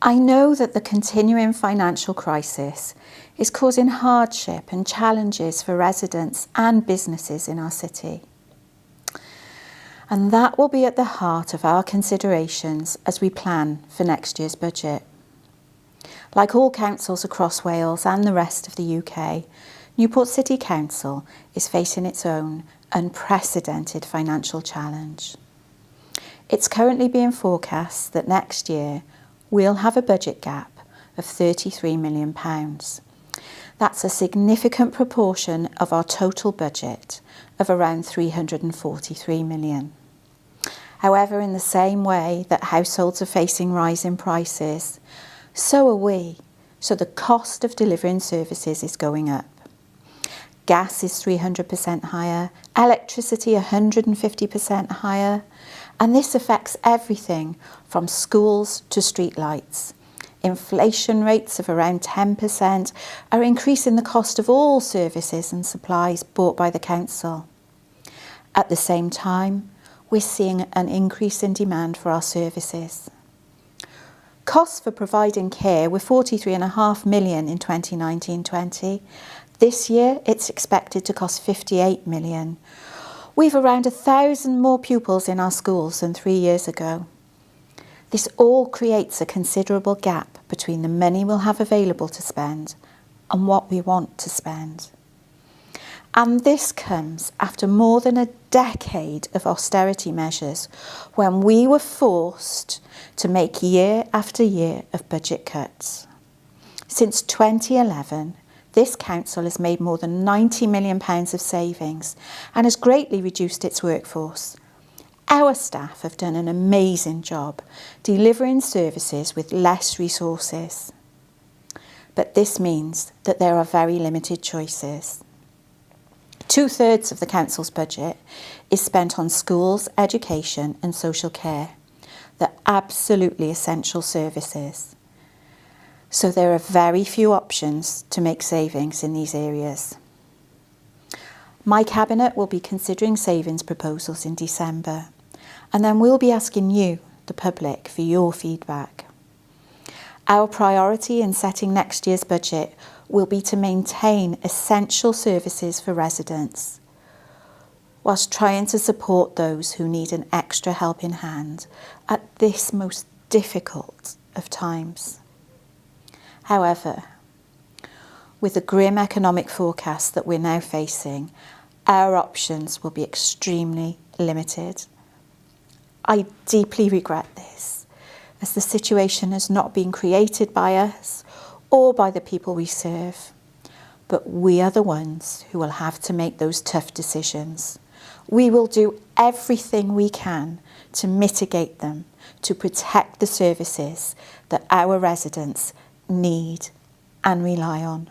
I know that the continuing financial crisis is causing hardship and challenges for residents and businesses in our city. And that will be at the heart of our considerations as we plan for next year's budget. Like all councils across Wales and the rest of the UK, Newport City Council is facing its own unprecedented financial challenge. It's currently being forecast that next year we'll have a budget gap of £33 million. That's a significant proportion of our total budget of around £343 million. However, in the same way that households are facing rising prices, so are we. So the cost of delivering services is going up. Gas is 300% higher, electricity 150% higher, and this affects everything from schools to streetlights. Inflation rates of around 10% are increasing the cost of all services and supplies bought by the council. At the same time, we're seeing an increase in demand for our services. Costs for providing care were £43.5 million in 2019-20. This year, it's expected to cost £58 million. We've around 1,000 more pupils in our schools than 3 years ago. This all creates a considerable gap between the money we'll have available to spend and what we want to spend. And this comes after more than a decade of austerity measures when we were forced to make year after year of budget cuts. Since 2011, this council has made more than £90 million of savings and has greatly reduced its workforce. Our staff have done an amazing job delivering services with less resources. But this means that there are very limited choices. 2/3 of the council's budget is spent on schools, education and social care, the absolutely essential services. So there are very few options to make savings in these areas. My Cabinet will be considering savings proposals in December, and then we'll be asking you, the public, for your feedback. Our priority in setting next year's budget will be to maintain essential services for residents, whilst trying to support those who need an extra helping hand at this most difficult of times. However, with the grim economic forecast that we're now facing, our options will be extremely limited. I deeply regret this, as the situation has not been created by us or by the people we serve, but we are the ones who will have to make those tough decisions. We will do everything we can to mitigate them, to protect the services that our residents need and rely on.